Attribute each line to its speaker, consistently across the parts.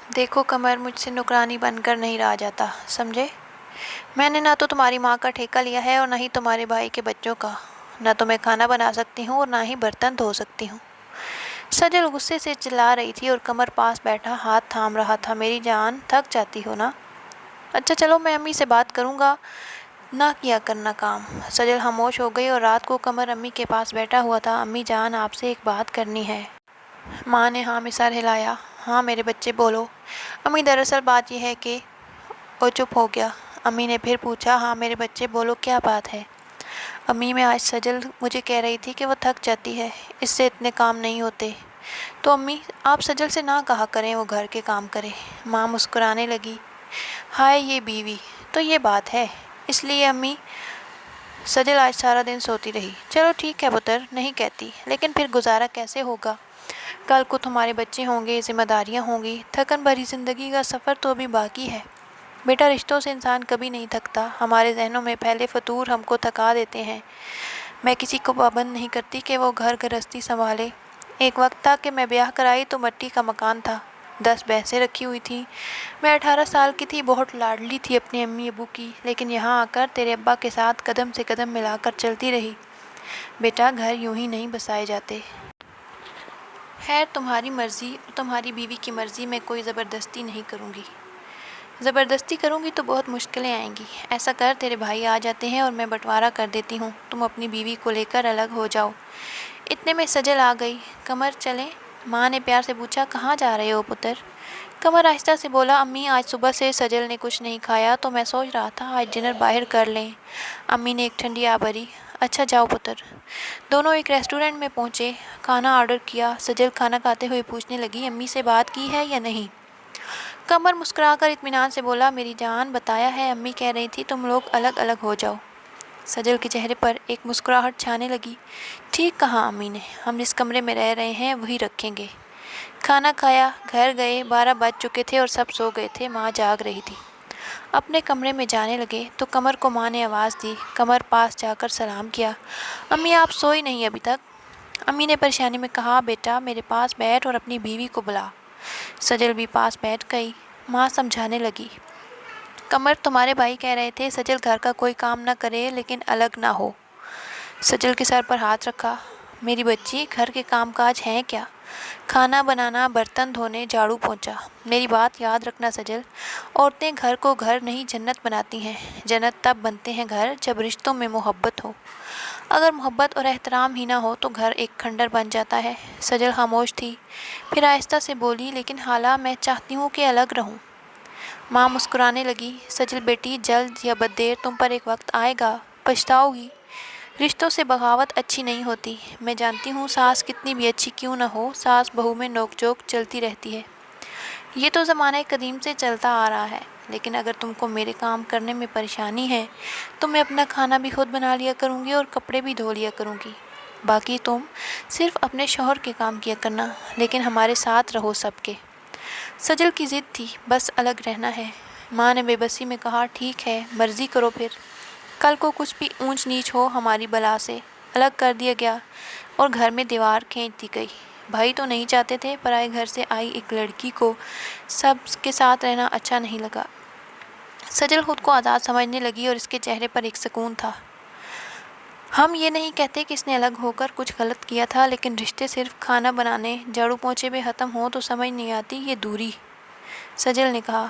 Speaker 1: دیکھو کمر، مجھ سے نوکرانی بن کر نہیں رہا جاتا، سمجھے؟ میں نے نہ تو تمہاری ماں کا ٹھیکہ لیا ہے اور نہ ہی تمہارے بھائی کے بچوں کا۔ نہ تو میں کھانا بنا سکتی ہوں اور نہ ہی برتن دھو سکتی ہوں۔ سجل غصے سے چلا رہی تھی اور کمر پاس بیٹھا ہاتھ تھام رہا تھا۔ میری جان، تھک جاتی ہو نا؟ اچھا چلو، میں امی سے بات کروں گا، نہ کیا کرنا کام۔ سجل خاموش ہو گئی اور رات کو کمر امی کے پاس بیٹھا ہوا تھا۔ امی جان، آپ سے ایک بات کرنی ہے۔ ماں نے ہاں میں سر ہلایا۔ ہاں میرے بچے، بولو۔ امی دراصل بات یہ ہے کہ… وہ چپ ہو گیا۔ امی نے پھر پوچھا، ہاں میرے بچے بولو، کیا بات ہے؟ امی، میں آج سجل مجھے کہہ رہی تھی کہ وہ تھک جاتی ہے، اس سے اتنے کام نہیں ہوتے۔ تو امی، آپ سجل سے نہ کہا کریں وہ گھر کے کام کرے۔ ماں مسکرانے لگی۔ ہائے یہ بیوی! تو یہ بات ہے، اس لیے امی سجل آج سارا دن سوتی رہی۔ چلو ٹھیک ہے پتر، نہیں کہتی، لیکن پھر گزارا کیسے ہوگا؟ کل کو تمہارے بچے ہوں گے، ذمہ داریاں ہوں گی، تھکن بھری زندگی کا سفر تو ابھی باقی ہے۔ بیٹا، رشتوں سے انسان کبھی نہیں تھکتا۔ ہمارے ذہنوں میں پھیلے فطور ہم کو تھکا دیتے ہیں۔ میں کسی کو پابند نہیں کرتی کہ وہ گھر گرہستی سنبھالے۔ ایک وقت تھا کہ میں بیاہ کرائی تو مٹی کا مکان تھا، 10 بھینسیں رکھی ہوئی تھیں۔ میں 18 سال کی تھی، بہت لاڈلی تھی اپنے امی ابو کی، لیکن یہاں آ کر تیرے ابا کے ساتھ قدم سے قدم ملا کر چلتی رہی۔ بیٹا، گھر یوں ہی نہیں بسائے جاتے۔ خیر، تمہاری مرضی اور تمہاری بیوی کی مرضی میں کوئی زبردستی نہیں کروں گی۔ زبردستی کروں گی تو بہت مشکلیں آئیں گی۔ ایسا کر، تیرے بھائی آ جاتے ہیں اور میں بٹوارا کر دیتی ہوں، تم اپنی بیوی کو لے کر الگ ہو جاؤ۔ اتنے میں سجل آ گئی۔ کمر، چلیں؟ ماں نے پیار سے پوچھا۔ کہاں جا رہے ہو پتر؟ کمر آہستہ سے بولا، امی آج صبح سے سجل نے کچھ نہیں کھایا تو میں سوچ رہا تھا آج ڈنر باہر کر لیں۔ امی نے ایک ٹھنڈی آہ بھری۔ اچھا جاؤ پتر۔ دونوں ایک ریسٹورنٹ میں پہنچے، کھانا آرڈر کیا۔ سجل کھانا کھاتے ہوئے پوچھنے لگی، امی سے بات کی ہے یا نہیں؟ کمر مسکرا کر اطمینان سے بولا، میری جان، بتایا ہے، امی کہہ رہی تھی تم لوگ الگ الگ ہو جاؤ۔ سجل کے چہرے پر ایک مسکراہٹ چھانے لگی۔ ٹھیک کہا امی نے، ہم جس کمرے میں رہ رہے ہیں وہی رکھیں گے۔ کھانا کھایا، گھر گئے، 12 بج چکے تھے اور سب سو گئے تھے۔ ماں جاگ رہی تھی۔ اپنے کمرے میں جانے لگے تو کمر کو ماں نے آواز دی۔ کمر پاس جا کر سلام کیا۔ امی، آپ سوئی نہیں ابھی تک؟ امی نے پریشانی میں کہا، بیٹا میرے پاس بیٹھ اور اپنی بیوی کو بلا۔ سجل بھی پاس بیٹھ گئی۔ ماں سمجھانے لگی، کمر، تمہارے بھائی کہہ رہے تھے سجل گھر کا کوئی کام نہ کرے لیکن الگ نہ ہو۔ سجل کے سر پر ہاتھ رکھا۔ میری بچی، گھر کے کام کاج ہیں کیا؟ کھانا بنانا، برتن دھونے، جھاڑو پونچھا۔ میری بات یاد رکھنا سجل، عورتیں گھر کو گھر نہیں جنت بناتی ہیں۔ جنت تب بنتے ہیں گھر جب رشتوں میں محبت ہو۔ اگر محبت اور احترام ہی نہ ہو تو گھر ایک کھنڈر بن جاتا ہے۔ سجل خاموش تھی، پھر آہستہ سے بولی، لیکن خالہ میں چاہتی ہوں کہ الگ رہوں۔ ماں مسکرانے لگی۔ سجل بیٹی، جلد یا بد دیر تم پر ایک وقت آئے گا، پچھتاؤ گی۔ رشتوں سے بغاوت اچھی نہیں ہوتی۔ میں جانتی ہوں ساس کتنی بھی اچھی کیوں نہ ہو، ساس بہو میں نوک جھوک چلتی رہتی ہے۔ یہ تو زمانہ قدیم سے چلتا آ رہا ہے، لیکن اگر تم کو میرے کام کرنے میں پریشانی ہے تو میں اپنا کھانا بھی خود بنا لیا کروں گی اور کپڑے بھی دھو لیا کروں گی۔ باقی تم صرف اپنے شوہر کے کام کیا کرنا، لیکن ہمارے ساتھ رہو سب کے۔ سجل کی ضد تھی، بس الگ رہنا ہے۔ ماں نے بے بسی میں کہا، ٹھیک ہے، مرضی کرو پھر۔ کل کو کچھ بھی اونچ نیچ ہو ہماری بلا سے الگ کر دیا گیا اور گھر میں دیوار کھینچ دی گئی۔ بھائی تو نہیں چاہتے تھے، پرائے گھر سے آئی ایک لڑکی کو سب کے ساتھ رہنا اچھا نہیں لگا۔ سجل خود کو آزاد سمجھنے لگی اور اس کے چہرے پر ایک سکون تھا۔ ہم یہ نہیں کہتے کہ اس نے الگ ہو کر کچھ غلط کیا تھا، لیکن رشتے صرف کھانا بنانے، جھاڑو پونچھے میں ختم ہوں تو سمجھ نہیں آتی یہ دوری۔ سجل نے کہا،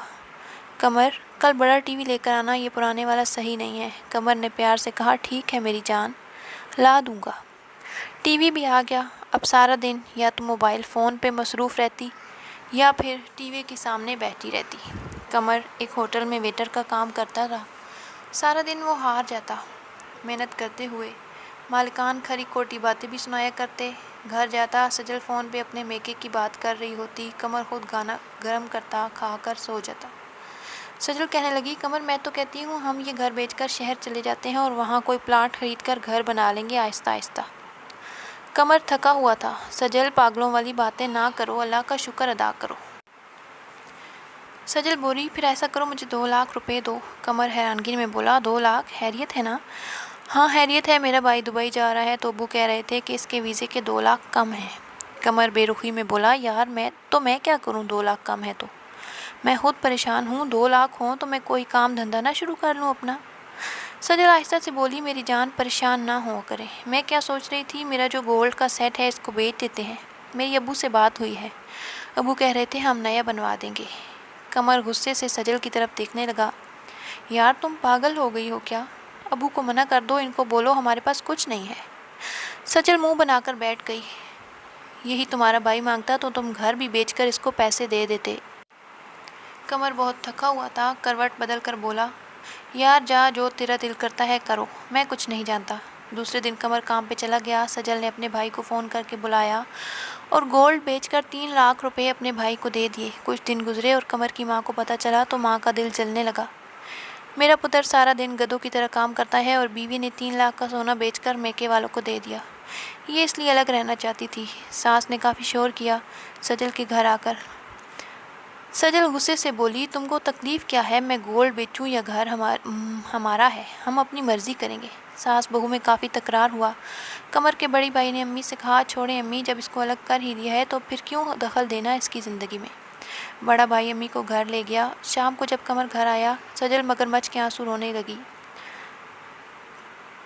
Speaker 1: کمر، کل بڑا ٹی وی لے کر آنا، یہ پرانے والا صحیح نہیں ہے۔ کمر نے پیار سے کہا، ٹھیک ہے میری جان، لا دوں گا۔ ٹی وی بھی آ گیا۔ اب سارا دن یا تو موبائل فون پہ مصروف رہتی یا پھر ٹی وی کے سامنے بیٹھی رہتی۔ کمر ایک ہوٹل میں ویٹر کا کام کرتا تھا۔ سارا دن وہ ہار جاتا محنت کرتے ہوئے۔ مالکان کھری کھوٹی باتیں بھی سنایا کرتے۔ گھر جاتا، سجل فون پہ اپنے میکے کی بات کر رہی ہوتی۔ کمر خود گانا گرم کرتا، کھا کر سو جاتا۔ سجل کہنے لگی، کمر، میں تو کہتی ہوں ہم یہ گھر بیچ کر شہر چلے جاتے ہیں اور وہاں کوئی پلاٹ خرید کر گھر بنا لیں گے آہستہ آہستہ۔ کمر تھکا ہوا تھا۔ سجل، پاگلوں والی باتیں نہ کرو، اللہ کا شکر ادا کرو۔ سجل بولی، پھر ایسا کرو، مجھے 2 لاکھ روپے دو۔ کمر حیرانگی میں بولا، 2 لاکھ؟ خیریت ہے نا؟ ہاں خیریت ہے، میرا بھائی دبئی جا رہا ہے تو ابو کہہ رہے تھے کہ اس کے ویزے کے 2 لاکھ کم ہیں۔ کمر بے رخی میں بولا، یار میں کیا کروں، 2 لاکھ کم ہے تو؟ میں خود پریشان ہوں، 2 لاکھ ہوں تو میں کوئی کام دھندا نہ شروع کر لوں اپنا۔ سجل آہستہ سے بولی، میری جان پریشان نہ ہو کرے، میں کیا سوچ رہی تھی، میرا جو گولڈ کا سیٹ ہے اس کو بیچ دیتے ہیں، میری ابو سے بات ہوئی ہے، ابو کہہ رہے تھے ہم نیا بنوا دیں گے۔ قمر غصے سے سجل کی طرف دیکھنے لگا، یار تم پاگل ہو گئی ہو کیا؟ ابو کو منع کر دو، ان کو بولو ہمارے پاس کچھ نہیں ہے۔ سجل منہ بنا کر بیٹھ گئی، یہی تمہارا بھائی مانگتا تو تم گھر بھی بیچ کر اس کو پیسے دے دیتے۔ قمر بہت تھکا ہوا تھا، کروٹ بدل کر بولا، یار جا، جو تیرا دل کرتا ہے کرو، میں کچھ نہیں جانتا۔ دوسرے دن قمر کام پہ چلا گیا۔ سجل نے اپنے بھائی کو فون کر کے بلایا اور گولڈ بیچ کر 3 لاکھ روپے اپنے بھائی کو دے دیے۔ کچھ دن گزرے اور قمر کی ماں کو پتہ چلا تو ماں کا دل جلنے لگا۔ میرا پتر سارا دن گدھوں کی طرح کام کرتا ہے اور بیوی نے 3 لاکھ کا سونا بیچ کر میکے والوں کو دے دیا، یہ اس لیے الگ رہنا چاہتی تھی۔ ساس نے کافی شور کیا سجل کے گھر آ کر۔ سجل غصے سے بولی، تم کو تکلیف کیا ہے، میں گولڈ بیچوں یا گھر ہمارا ہے، ہم اپنی مرضی کریں گے۔ ساس بہو میں کافی تکرار ہوا۔ قمر کے بڑی بھائی نے امی سے کہا، چھوڑیں امی، جب اس کو الگ کر ہی دیا ہے تو پھر کیوں دخل دینا اس کی زندگی میں۔ بڑا بھائی امی کو گھر لے گیا۔ شام کو جب قمر گھر آیا، سجل مگرمچھ کے آنسو رونے لگی۔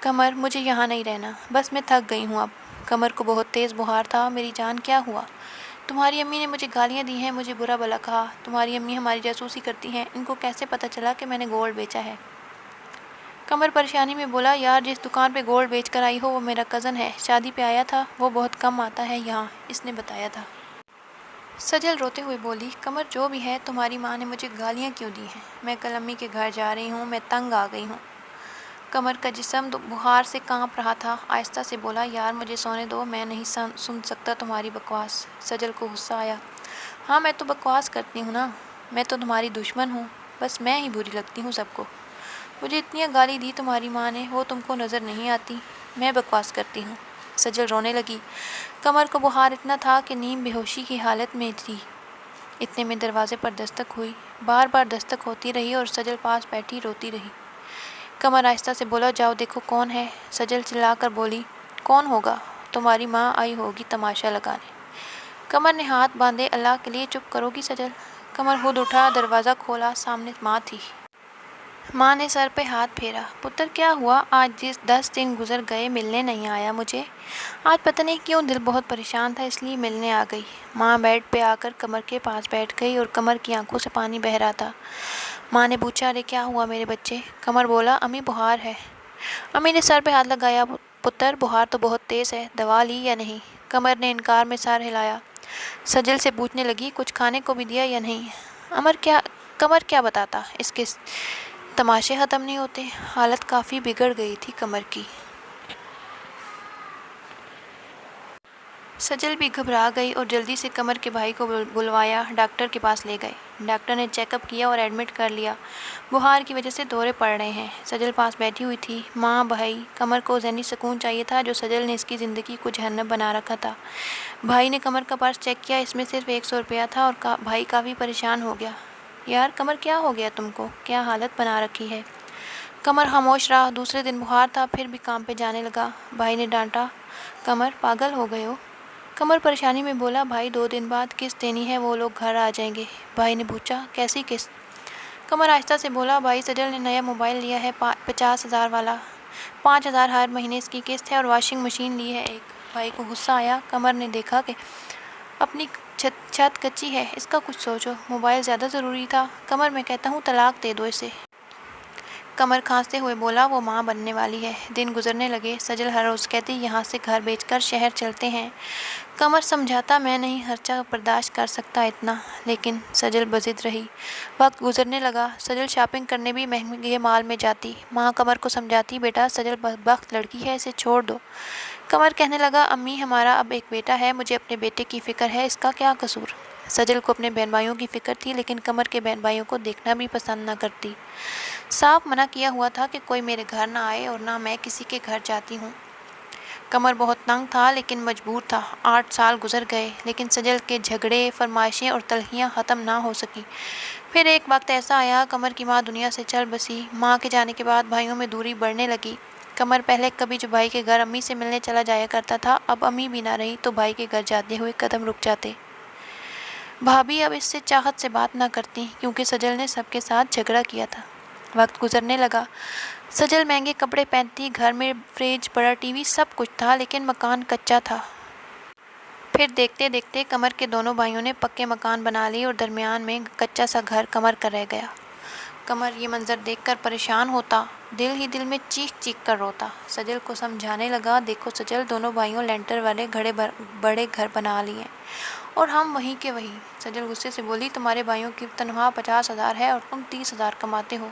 Speaker 1: قمر، مجھے یہاں نہیں رہنا، بس میں تھک گئی ہوں اب۔ قمر کو بہت تیز بخار تھا۔ میری جان کیا ہوا؟ تمہاری امی نے مجھے گالیاں دی ہیں، مجھے برا بھلا کہا، تمہاری امی ہماری جاسوسی کرتی ہیں، ان کو کیسے پتہ چلا کہ میں نے گولڈ بیچا ہے؟ قمر پریشانی میں بولا، یار جس دکان پہ گولڈ بیچ کر آئی ہو وہ میرا کزن ہے، شادی پہ آیا تھا، وہ بہت کم آتا ہے یہاں، اس نے بتایا تھا۔ سجل روتے ہوئے بولی، قمر جو بھی ہے، تمہاری ماں نے مجھے گالیاں کیوں دی ہیں؟ میں کل امی کے گھر جا رہی ہوں، میں تنگ آ گئی ہوں۔ قمر کا جسم بخار سے کانپ رہا تھا، آہستہ سے بولا، یار مجھے سونے دو، میں نہیں سن سکتا تمہاری بکواس۔ سجل کو غصہ آیا، ہاں میں تو بکواس کرتی ہوں نا، میں تو تمہاری دشمن ہوں، بس میں ہی بری لگتی ہوں سب کو۔ مجھے اتنی گالی دی تمہاری ماں نے، وہ تم کو نظر نہیں آتی، میں بکواس کرتی ہوں۔ سجل رونے لگی۔ قمر کو بخار اتنا تھا کہ نیم بے ہوشی کی حالت میں تھی۔ اتنے میں دروازے پر دستک ہوئی، بار بار دستک ہوتی رہی اور سجل پاس بیٹھی روتی رہی۔ قمر آہستہ سے بولا، جاؤ دیکھو کون ہے۔ سجل چلا کر بولی، کون ہوگا؟ تمہاری ماں آئی ہوگی تماشا لگانے۔ قمر نے ہاتھ باندھے، اللہ کے لیے چپ کرو گی سجل؟ قمر خود اٹھا، دروازہ کھولا، سامنے ماں تھی۔ ماں نے سر پہ ہاتھ پھیرا، پتر کیا ہوا؟ آج 10 دن گزر گئے، ملنے نہیں آیا مجھے؟ آج پتہ نہیں کیوں دل بہت پریشان تھا، اس لیے ملنے آ گئی۔ ماں بیڈ پہ آ کر قمر کے پاس بیٹھ گئی اور قمر کی آنکھوں سے پانی بہہ رہا تھا۔ ماں نے پوچھا، ارے کیا ہوا میرے بچے؟ قمر بولا، امی بخار ہے۔ امی نے سر پہ ہاتھ لگایا، پتر بخار تو بہت تیز ہے، دوا لی یا نہیں؟ قمر نے انکار میں سر ہلایا۔ سجل سے پوچھنے لگی، کچھ کھانے کو بھی دیا یا نہیں؟ قمر کیا بتاتا، اس کے تماشے ختم نہیں ہوتے۔ حالت کافی بگڑ گئی تھی قمر کی۔ سجل بھی گھبرا گئی اور جلدی سے قمر کے بھائی کو بلوایا، ڈاکٹر کے پاس لے گئے۔ ڈاکٹر نے چیک اپ کیا اور ایڈمٹ کر لیا، بخار کی وجہ سے دورے پڑ رہے ہیں۔ سجل پاس بیٹھی ہوئی تھی، ماں، بھائی۔ قمر کو ذہنی سکون چاہیے تھا، جو سجل نے اس کی زندگی کو جہنم بنا رکھا تھا۔ بھائی نے قمر کا پرس چیک کیا، اس میں صرف 100 روپیہ تھا اور بھائی کافی پریشان ہو گیا، یار قمر کیا ہو گیا تم کو، کیا حالت بنا رکھی ہے؟ قمر خاموش رہا۔ دوسرے دن بخار تھا، پھر بھی کام پہ جانے لگا۔ بھائی نے ڈانٹا، قمر پاگل ہو گئے ہو؟ قمر پریشانی میں بولا، بھائی 2 دن بعد قسط دینی ہے، وہ لوگ گھر آ جائیں گے۔ بھائی نے پوچھا، کیسی قسط؟ قمر آہستہ سے بولا، بھائی سجل نے نیا موبائل لیا ہے، 50,000 والا، 5,000 ہر مہینے اس کی قسط ہے اور واشنگ مشین لی ہے ایک۔ بھائی کو غصہ آیا۔ قمر نے دیکھا کہ اپنی چھت کچی ہے، اس کا کچھ سوچو، موبائل زیادہ ضروری تھا۔ قمر، میں کہتا ہوں طلاق دے دو اسے۔ قمر کھانستے ہوئے بولا، وہ ماں بننے والی ہے۔ دن گزرنے لگے۔ سجل ہر روز کہتی، یہاں سے گھر بیچ کر شہر چلتے ہیں۔ قمر سمجھاتا، میں نہیں خرچہ برداشت کر سکتا اتنا، لیکن سجل بضد رہی۔ وقت گزرنے لگا۔ سجل شاپنگ کرنے بھی مہنگے مال میں جاتی۔ ماں قمر کو سمجھاتی، بیٹا سجل بدبخت لڑکی ہے، اسے چھوڑ دو۔ قمر کہنے لگا، امی ہمارا اب ایک بیٹا ہے، مجھے اپنے بیٹے کی فکر ہے، اس کا کیا قصور؟ سجل کو اپنے بہن بھائیوں کی فکر تھی، لیکن قمر کے بہن بھائیوں کو دیکھنا بھی پسند نہ کرتی۔ صاف منع کیا ہوا تھا کہ کوئی میرے گھر نہ آئے اور نہ میں کسی کے گھر جاتی ہوں۔ قمر بہت تنگ تھا لیکن مجبور تھا۔ 8 سال گزر گئے، لیکن سجل کے جھگڑے، فرمائشیں اور تلخیاں ختم نہ ہو سکیں۔ پھر ایک وقت ایسا آیا، قمر کی ماں دنیا سے چل بسی۔ ماں کے جانے کے بعد بھائیوں میں دوری بڑھنے لگی۔ قمر پہلے کبھی جو بھائی کے گھر امی سے ملنے چلا جایا کرتا تھا، اب امی بھی نہ رہی تو بھائی کے گھر جاتے ہوئے قدم رک جاتے۔ بھابھی اب اس سے چاہت سے بات نہ کرتی کیونکہ سجل نے سب کے ساتھ جھگڑا کیا تھا۔ وقت گزرنے لگا، سجل مہنگے کپڑے پہنتی، گھر میں فریج، بڑا ٹی وی، سب کچھ تھا، لیکن مکان کچا تھا۔ پھر دیکھتے دیکھتے قمر کے دونوں بھائیوں نے پکے مکان بنا لیے اور درمیان میں کچا سا گھر قمر کا رہ گیا۔ قمر یہ منظر دیکھ کر پریشان ہوتا، دل ہی دل میں چیخ چیخ کر روتا۔ سجل کو سمجھانے لگا، دیکھو سجل، دونوں بھائیوں لینٹر والے بڑے گھر بنا لیے اور ہم وہیں کے وہیں۔ سجل غصے سے بولی، تمہارے بھائیوں کی تنخواہ 50,000 ہے اور تم 30,000 کماتے ہو۔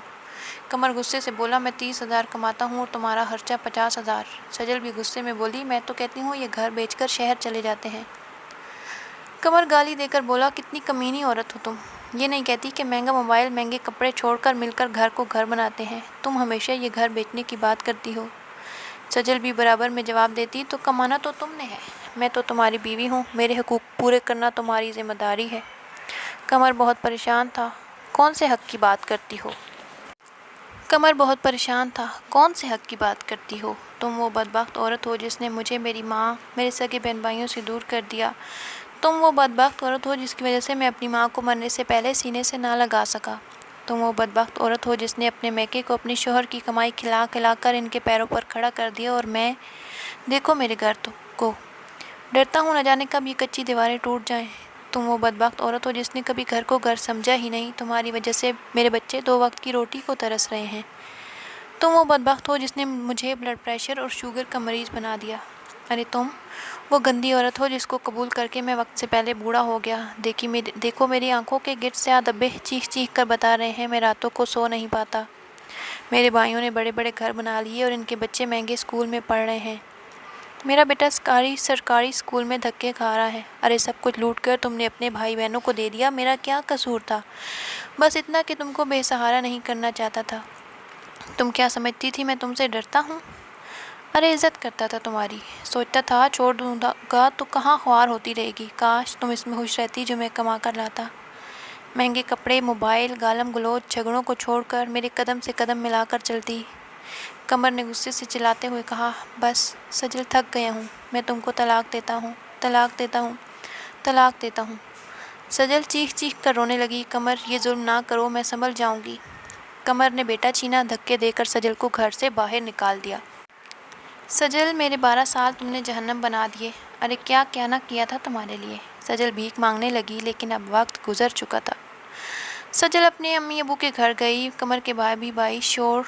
Speaker 1: قمر غصے سے بولا، میں 30,000 کماتا ہوں اور تمہارا خرچہ 50,000۔ سجل بھی غصے میں بولی، میں تو کہتی ہوں یہ گھر بیچ کر شہر چلے جاتے ہیں۔ قمر گالی دے کر بولا، کتنی کمینی عورت ہو تم، یہ نہیں کہتی کہ مہنگا موبائل، مہنگے کپڑے چھوڑ کر مل کر گھر کو گھر بناتے ہیں، تم ہمیشہ یہ گھر بیچنے کی بات کرتی ہو۔ سجل بھی برابر میں جواب دیتی، تو کمانا تو تم نے ہے، میں تو تمہاری بیوی ہوں، میرے حقوق پورے کرنا تمہاری ذمہ داری ہے۔ قمر بہت پریشان تھا، کون سے حق کی بات کرتی ہو؟ قمر بہت پریشان تھا، کون سے حق کی بات کرتی ہو؟ تم وہ بدبخت عورت ہو جس نے مجھے، میری ماں، میرے سگے بہن بھائیوں سے دور کر دیا۔ تم وہ بدبخت عورت ہو جس کی وجہ سے میں اپنی ماں کو مرنے سے پہلے سینے سے نہ لگا سکا۔ تم وہ بدبخت عورت ہو جس نے اپنے میکے کو اپنے شوہر کی کمائی کھلا کھلا کر ان کے پیروں پر کھڑا کر دیا، اور میں، دیکھو میرے گھر کو، ڈرتا ہوں نہ جانے کب یہ کچی دیواریں ٹوٹ جائیں۔ تم وہ بدبخت عورت ہو جس نے کبھی گھر کو گھر سمجھا ہی نہیں، تمہاری وجہ سے میرے بچے 2 وقت کی روٹی کو ترس رہے ہیں۔ تم وہ بدبخت ہو جس نے مجھے بلڈ پریشر اور شوگر کا مریض بنا دیا۔ ارے تم وہ گندی عورت ہو جس کو قبول کر کے میں وقت سے پہلے بوڑھا ہو گیا۔ دیکھو میری آنکھوں کے گرد سیاہ دھبے چیخ چیخ کر بتا رہے ہیں، میں راتوں کو سو نہیں پاتا۔ میرے بھائیوں نے بڑے بڑے گھر بنا لیے اور ان کے بچے مہنگے اسکول میں پڑھ رہے ہیں، میرا بیٹا سرکاری اسکول میں دھکے کھا رہا ہے۔ ارے سب کچھ لوٹ کر تم نے اپنے بھائی بہنوں کو دے دیا، میرا کیا قصور تھا؟ بس اتنا کہ تم کو بے سہارا نہیں کرنا چاہتا تھا۔ تم کیا سمجھتی تھی میں تم سے ڈرتا ہوں؟ ارے عزت کرتا تھا تمہاری، سوچتا تھا چھوڑ دوں گا تو کہاں خوار ہوتی رہے گی، کاش تم اس میں خوش رہتی جو میں کما کر لاتا۔ مہنگے کپڑے، موبائل، گالم گلوچ، جھگڑوں کو چھوڑ کر میرے قدم سے قدم ملا کر چلتی۔ قمر نے غصے سے چلاتے ہوئے کہا، بس سجل، تھک گیا ہوں، میں تم کو طلاق دیتا ہوں، طلاق دیتا ہوں، طلاق دیتا ہوں۔ سجل چیخ چیخ کر رونے لگی، قمر یہ ظلم نہ کرو، میں سنبھل جاؤں گی۔ قمر نے بیٹا چھینا، دھکے دے کر سجل کو گھر سے باہر نکال دیا۔ سجل، میرے 12 سال تم نے جہنم بنا دیے، ارے کیا کیا نہ کیا تھا تمہارے لیے۔ سجل بھیک مانگنے لگی، لیکن اب وقت گزر چکا تھا۔ سجل اپنے امی ابو کے گھر گئی، قمر کے بھائی شور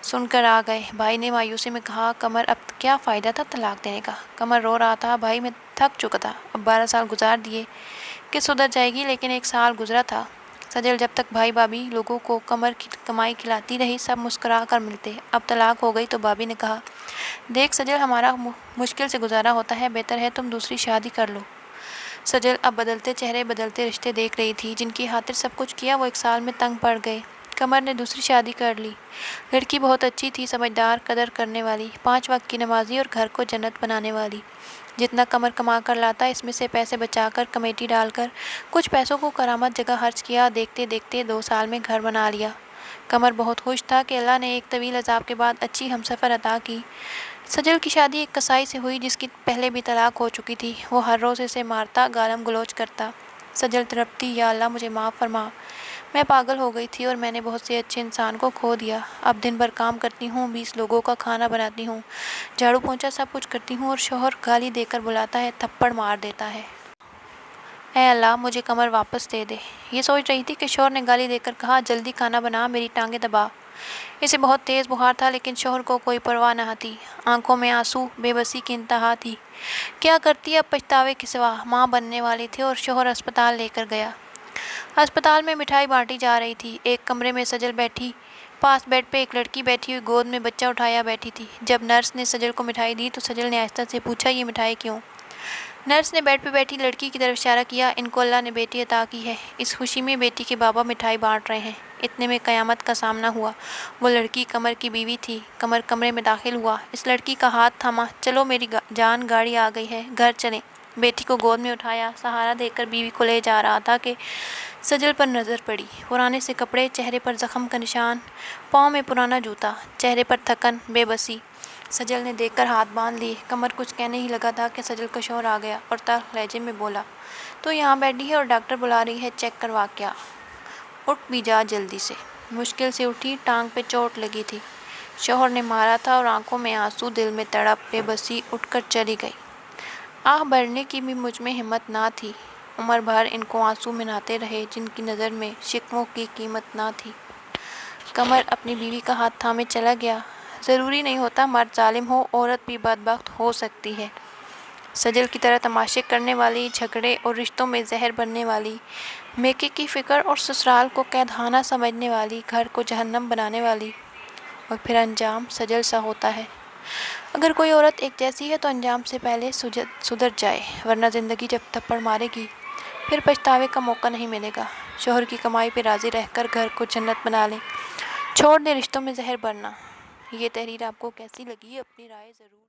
Speaker 1: سن کر آ گئے۔ بھائی نے مایوسی میں کہا، قمر اب کیا فائدہ تھا طلاق دینے کا؟ قمر رو رہا تھا، بھائی میں تھک چکا تھا، اب 12 سال گزار دیے کہ سدھر جائے گی، لیکن 1 سال گزرا تھا۔ سجل، جب تک بھائی بھابھی لوگوں کو قمر کی کمائی کھلاتی رہی سب مسکرا کر ملتے، اب طلاق ہو گئی تو بھابھی نے کہا، دیکھ سجل، ہمارا مشکل سے گزارا ہوتا ہے، بہتر ہے تم دوسری شادی کر لو۔ سجل اب بدلتے چہرے بدلتے رشتے دیکھ رہی تھی، جن کی خاطر سب کچھ کیا وہ 1 سال میں تنگ پڑ گئے۔ قمر نے دوسری شادی کر لی، لڑکی بہت اچھی تھی، سمجھدار، قدر کرنے والی، 5 وقت کی نمازی اور گھر کو جنت بنانے والی۔ جتنا قمر کما کر لاتا اس میں سے پیسے بچا کر کمیٹی ڈال کر کچھ پیسوں کو کرامت جگہ خرچ کیا، دیکھتے دیکھتے 2 سال میں گھر بنا لیا۔ قمر بہت خوش تھا کہ اللہ نے ایک طویل عذاب کے بعد اچھی ہمسفر عطا کی۔ سجل کی شادی ایک کسائی سے ہوئی جس کی پہلے بھی طلاق ہو چکی تھی، وہ ہر روز اسے مارتا، گالم گلوچ کرتا۔ سجل تڑپتی، یا اللہ مجھے معاف فرما، میں پاگل ہو گئی تھی اور میں نے بہت سے اچھے انسان کو کھو دیا۔ اب دن بھر کام کرتی ہوں، 20 لوگوں کا کھانا بناتی ہوں، جھاڑو پونچھا سب کچھ کرتی ہوں، اور شوہر گالی دے کر بلاتا ہے، تھپڑ مار دیتا ہے۔ اے اللہ مجھے قمر واپس دے دے۔ یہ سوچ رہی تھی کہ شوہر نے گالی دے کر کہا، جلدی کھانا بنا، میری ٹانگیں دبا۔ اسے بہت تیز بخار تھا، لیکن شوہر کو کوئی پرواہ نہ تھی، آنکھوں میں آنسو، بے بسی کی انتہا تھی۔ کیا کرتی اب پچھتاوے کے سوا؟ ماں بننے والی تھی اور شوہر اسپتال لے کر گیا۔ اسپتال میں مٹھائی بانٹی جا رہی تھی، ایک کمرے میں سجل بیٹھی، پاس بیڈ پہ ایک لڑکی بیٹھی ہوئی گود میں بچہ اٹھایا بیٹھی تھی۔ جب نرس نے سجل کو مٹھائی دی تو سجل نے آہستہ سے پوچھا، یہ مٹھائی کیوں؟ نرس نے بیڈ پہ بیٹھی لڑکی کی طرف اشارہ کیا، ان کو اللہ نے بیٹی عطا کی ہے، اس خوشی میں بیٹی کے بابا مٹھائی بانٹ رہے ہیں۔ اتنے میں قیامت کا سامنا ہوا، وہ لڑکی قمر کی بیوی تھی۔ قمر کمرے میں داخل ہوا، اس لڑکی کا ہاتھ تھاما، چلو میری جان، گاڑی آ گئی ہے، گھر چلیں۔ بیٹی کو گود میں اٹھایا، سہارا دے کر بیوی کو لے جا رہا تھا کہ سجل پر نظر پڑی، پرانے سے کپڑے، چہرے پر زخم کا نشان، پاؤں میں پرانا جوتا، چہرے پر تھکن، بے بسی۔ سجل نے دیکھ کر ہاتھ باندھ لی۔ قمر کچھ کہنے ہی لگا تھا کہ سجل کا شوہر آ گیا اور تلخ لہجے میں بولا، تو یہاں بیٹھی ہے اور ڈاکٹر بلا رہی ہے، چیک کروا کے آ۔ اٹھ بھی جا جلدی سے۔ مشکل سے اٹھی، ٹانگ پہ چوٹ لگی تھی، شوہر نے مارا تھا اور آنکھوں میں آنسو، دل میں تڑپ، بے بسی، اٹھ کر چلی گئی۔ آہ بھرنے کی بھی مجھ میں ہمت نہ تھی۔ عمر بھر ان کو آنسو مناتے رہے جن کی نظر میں شکووں کی قیمت نہ تھی۔ قمر اپنی بیوی کا ہاتھ تھامے چلا گیا۔ ضروری نہیں ہوتا مرد ظالم ہو، عورت بھی بدبخت ہو سکتی ہے۔ سجل کی طرح تماشے کرنے والی، جھگڑے اور رشتوں میں زہر بننے والی، میکے کی فکر اور سسرال کو قید خانہ سمجھنے والی، گھر کو جہنم بنانے والی، اور پھر انجام سجل سا ہوتا ہے۔ اگر کوئی عورت ایک جیسی ہے تو انجام سے پہلے سدھر جائے، ورنہ زندگی جب تھپڑ مارے گی پھر پچھتاوے کا موقع نہیں ملے گا۔ شوہر کی کمائی پہ راضی رہ کر گھر کو جنت بنا لیں، چھوڑ دیں رشتوں میں زہر بھرنا۔ یہ تحریر آپ کو کیسی لگی؟ اپنی رائے ضرور